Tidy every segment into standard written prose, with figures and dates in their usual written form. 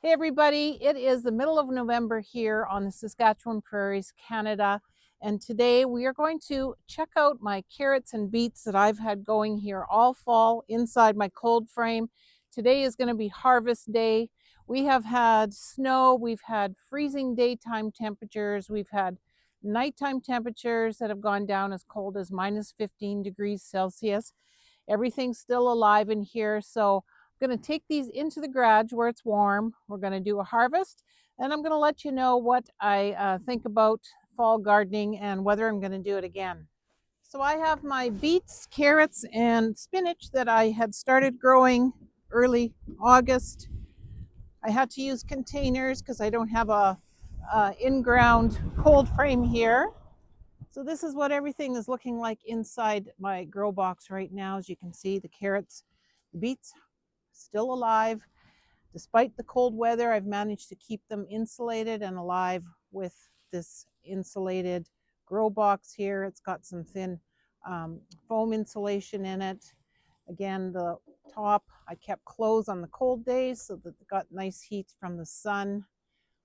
Hey everybody, it is the middle of November here on the Saskatchewan Prairies, Canada. And today we are going to check out my carrots and beets that I've had going here all fall inside my cold frame. Today is going to be harvest day. We have had snow, we've had freezing daytime temperatures, we've had nighttime temperatures that have gone down as cold as minus 15 degrees Celsius. Everything's still alive in here, so I'm going to take these into the garage where it's warm. We're going to do a harvest, and I'm going to let you know what I think about fall gardening and whether I'm going to do it again. So I have my beets, carrots, and spinach that I had started growing early August. I had to use containers because I don't have a in-ground cold frame here. So this is what everything is looking like inside my grow box right now. As you can see, the carrots, the beets, still alive. Despite the cold weather, I've managed to keep them insulated and alive with this insulated grow box here. It's got some thin foam insulation in it. Again, the top, I kept closed on the cold days so that it got nice heat from the sun.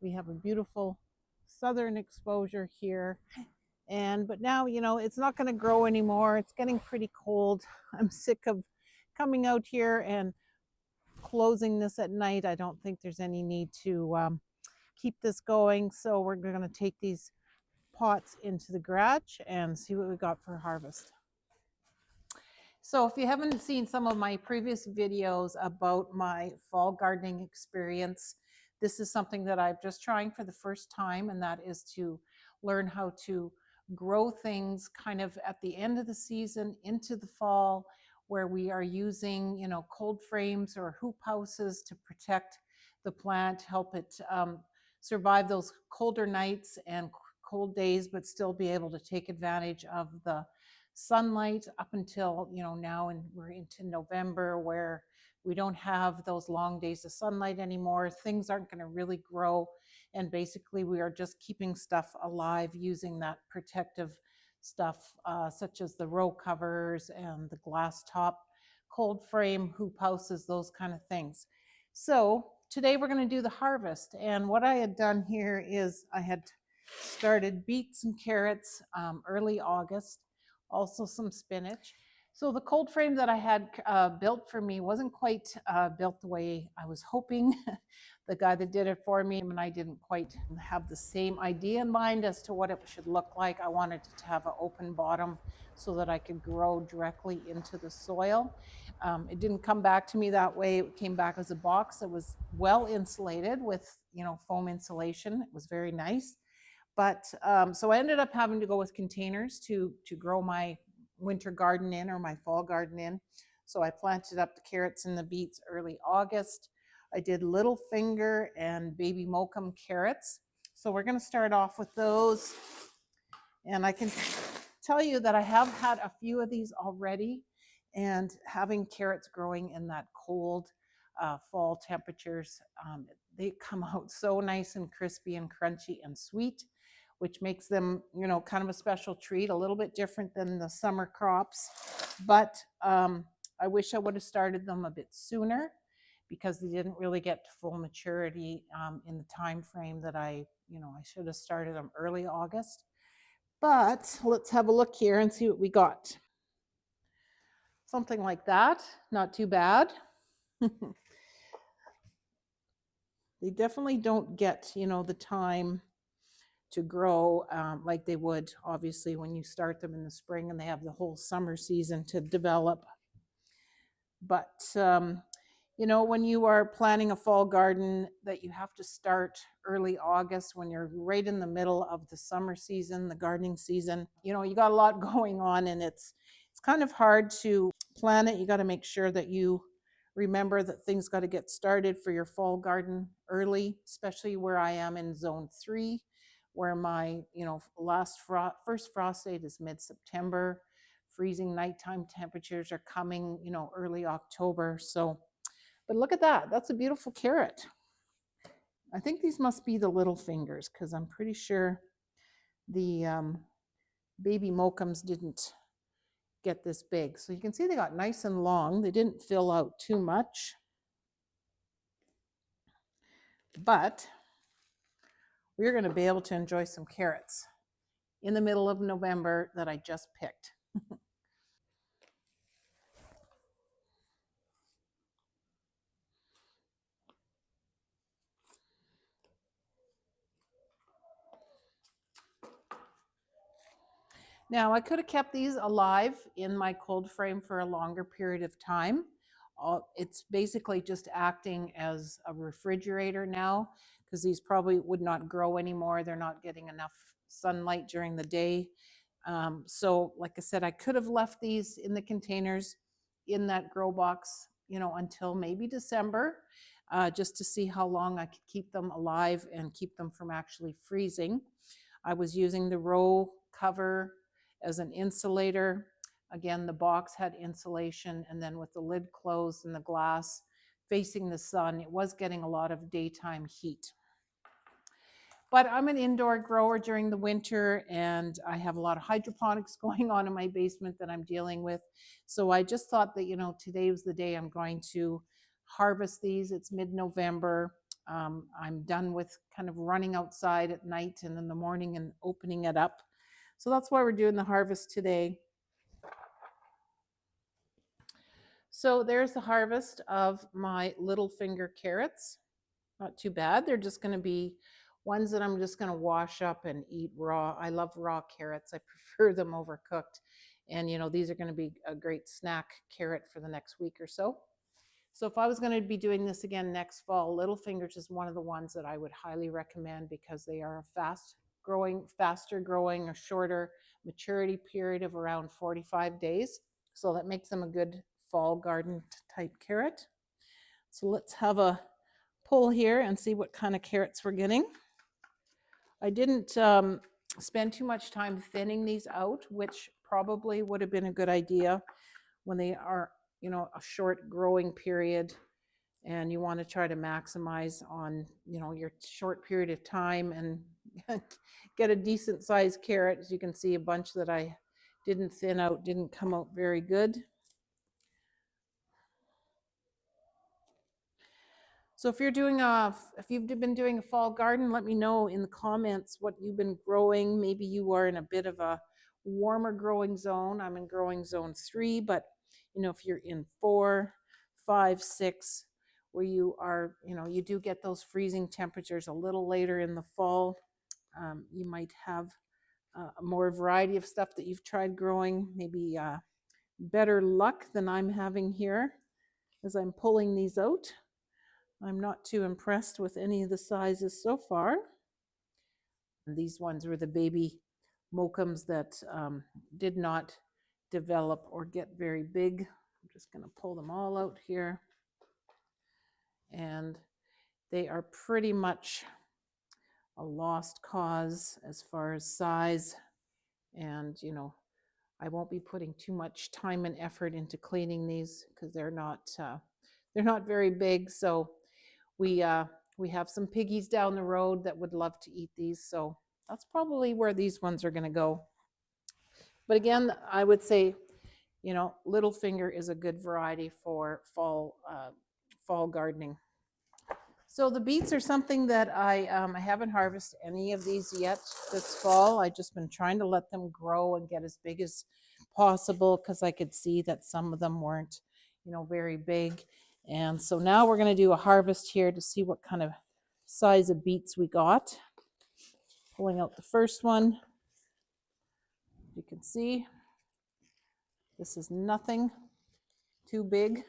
We have a beautiful southern exposure here. But now, it's not going to grow anymore. It's getting pretty cold. I'm sick of coming out here and closing this at night. I don't think there's any need to keep this going. So we're going to take these pots into the garage and see what we got for harvest. So if you haven't seen some of my previous videos about my fall gardening experience, this is something that I'm just trying for the first time, and that is to learn how to grow things kind of at the end of the season into the fall, where we are using, cold frames or hoop houses to protect the plant, help it survive those colder nights and cold days, but still be able to take advantage of the sunlight up until now, and we're into November where we don't have those long days of sunlight anymore. Things aren't going to really grow, and basically we are just keeping stuff alive using that protective stuff, such as the row covers and the glass top cold frame hoop houses, those kind of things. So today we're going to do the harvest, and what I had done here is I had started beets and carrots early August, also some spinach. So the cold frame that I had built for me wasn't quite built the way I was hoping. The guy that did it for me and I didn't quite have the same idea in mind as to what it should look like. I wanted it to have an open bottom so that I could grow directly into the soil. It didn't come back to me that way. It came back as a box that was well insulated with foam insulation. It was very nice. But so I ended up having to go with containers to grow my winter garden in, or my fall garden in. So I planted up the carrots and the beets early August. I did little finger and baby mokum carrots. So we're going to start off with those. And I can tell you that I have had a few of these already, and having carrots growing in that cold fall temperatures, they come out so nice and crispy and crunchy and sweet, which makes them, kind of a special treat, a little bit different than the summer crops. But I wish I would have started them a bit sooner, because they didn't really get to full maturity in the time frame that I should have started them early August. But let's have a look here and see what we got. Something like that, not too bad. They definitely don't get, the time to grow like they would, obviously, when you start them in the spring and they have the whole summer season to develop. But, when you are planning a fall garden, that you have to start early August when you're right in the middle of the summer season, the gardening season, you got a lot going on, and it's kind of hard to plan it. You got to make sure that you remember that things got to get started for your fall garden early, especially where I am in zone 3, where my first frost date is mid-September. Freezing nighttime temperatures are coming, early October. So, but look at that. That's a beautiful carrot. I think these must be the little fingers, because I'm pretty sure the baby mokums didn't get this big. So you can see they got nice and long. They didn't fill out too much. but we're going to be able to enjoy some carrots in the middle of November that I just picked. Now, I could have kept these alive in my cold frame for a longer period of time. It's basically just acting as a refrigerator now because these probably would not grow anymore. They're not getting enough sunlight during the day. So, like I said, I could have left these in the containers in that grow box, until maybe December, just to see how long I could keep them alive and keep them from actually freezing. I was using the row cover as an insulator. Again, the box had insulation, and then with the lid closed and the glass facing the sun, it was getting a lot of daytime heat. But I'm an indoor grower during the winter, and I have a lot of hydroponics going on in my basement that I'm dealing with. So I just thought that, today was the day I'm going to harvest these. It's mid-November. I'm done with kind of running outside at night and in the morning and opening it up. So that's why we're doing the harvest today. So there's the harvest of my little finger carrots. Not too bad. They're just going to be ones that I'm just going to wash up and eat raw. I love raw carrots. I prefer them overcooked. And, these are going to be a great snack carrot for the next week or so. So if I was going to be doing this again next fall, Little Fingers is one of the ones that I would highly recommend because they are a faster growing, a shorter maturity period of around 45 days. So that makes them a good fall garden type carrot. So let's have a pull here and see what kind of carrots we're getting. I didn't spend too much time thinning these out, which probably would have been a good idea when they are, a short growing period and you want to try to maximize on, your short period of time and get a decent sized carrot. As you can see, a bunch that I didn't thin out didn't come out very good. So if you've been doing a fall garden, let me know in the comments what you've been growing. Maybe you are in a bit of a warmer growing zone. I'm in growing zone 3, but if you're in 4, 5, 6, where you are, you do get those freezing temperatures a little later in the fall. You might have more variety of stuff that you've tried growing, maybe better luck than I'm having here as I'm pulling these out. I'm not too impressed with any of the sizes so far. And these ones were the baby mochums that did not develop or get very big. I'm just going to pull them all out here. And they are pretty much a lost cause as far as size. And, I won't be putting too much time and effort into cleaning these because they're not very big. So we have some piggies down the road that would love to eat these. So that's probably where these ones are going to go. But again, I would say, Little Finger is a good variety for fall gardening. So the beets are something that I haven't harvested any of these yet this fall. I've just been trying to let them grow and get as big as possible because I could see that some of them weren't, very big. And so now we're going to do a harvest here to see what kind of size of beets we got. Pulling out the first one. You can see this is nothing too big.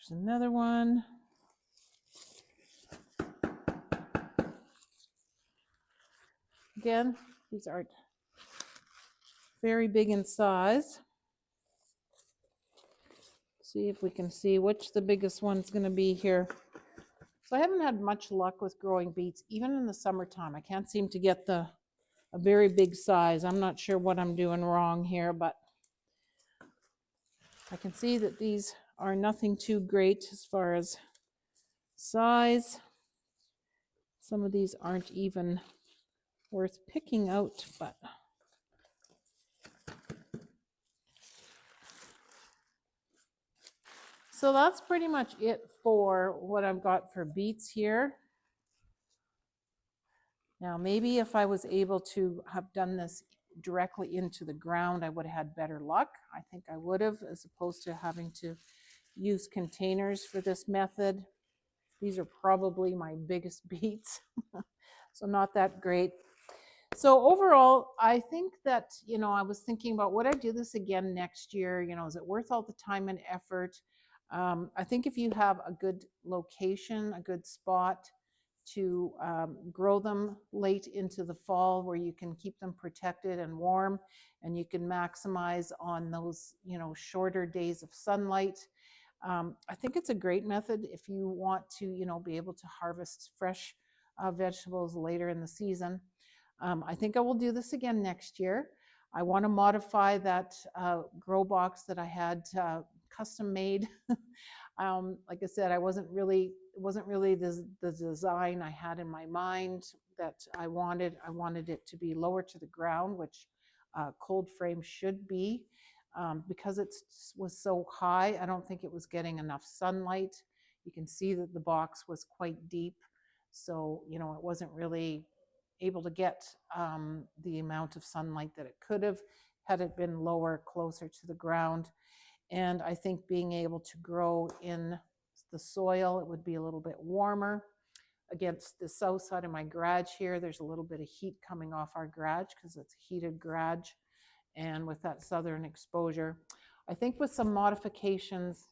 There's another one. Again, these aren't very big in size. See if we can see which the biggest one's going to be here. So I haven't had much luck with growing beets, even in the summertime. I can't seem to get a very big size. I'm not sure what I'm doing wrong here, but I can see that these are nothing too great as far as size. Some of these aren't even worth picking out, but so that's pretty much it for what I've got for beets here. Now, maybe if I was able to have done this directly into the ground, I would have had better luck. I think I would have, as opposed to having to use containers for this method. These are probably my biggest beets, so not that great. So overall, I think that, I was thinking about, would I do this again next year? Is it worth all the time and effort? I think if you have a good location, a good spot to grow them late into the fall where you can keep them protected and warm, and you can maximize on those, shorter days of sunlight. I think it's a great method if you want to, be able to harvest fresh vegetables later in the season. I think I will do this again next year. I want to modify that grow box that I had custom made. Like I said, it wasn't really the design I had in my mind that I wanted. I wanted it to be lower to the ground, which cold frame should be. Because it was so high, I don't think it was getting enough sunlight. You can see that the box was quite deep, so it wasn't really able to get the amount of sunlight that it could have had it been lower, closer to the ground. And I think being able to grow in the soil, it would be a little bit warmer. Against the south side of my garage here, there's a little bit of heat coming off our garage because it's a heated garage. And with that southern exposure, I think with some modifications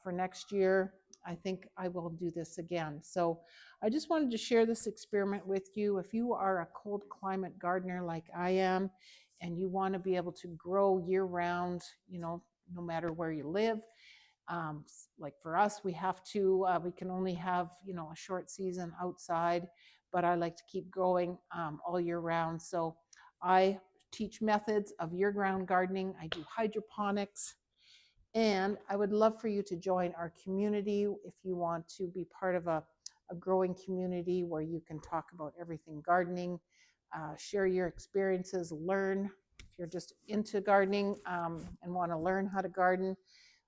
for next year, I think I will do this again. So I just wanted to share this experiment with you. If you are a cold climate gardener like I am, and you want to be able to grow year round, no matter where you live, like for us, we can only have, a short season outside, but I like to keep growing all year round. So I teach methods of year-round gardening. I do hydroponics, and I would love for you to join our community if you want to be part of a growing community where you can talk about everything gardening, share your experiences, learn. If you're just into gardening and want to learn how to garden,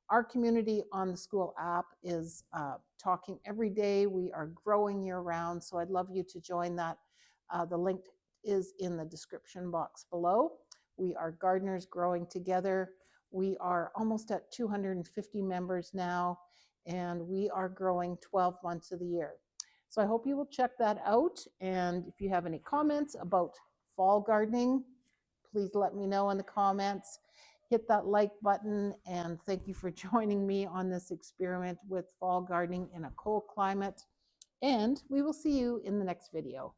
our community on the Skool app is talking every day. We are growing year round, so I'd love you to join that. The link is in the description box below. We are gardeners growing together. We are almost at 250 members now, and we are growing 12 months of the year. So I hope you will check that out. And if you have any comments about fall gardening, please let me know in the comments. Hit that like button, and thank you for joining me on this experiment with fall gardening in a cold climate. And we will see you in the next video.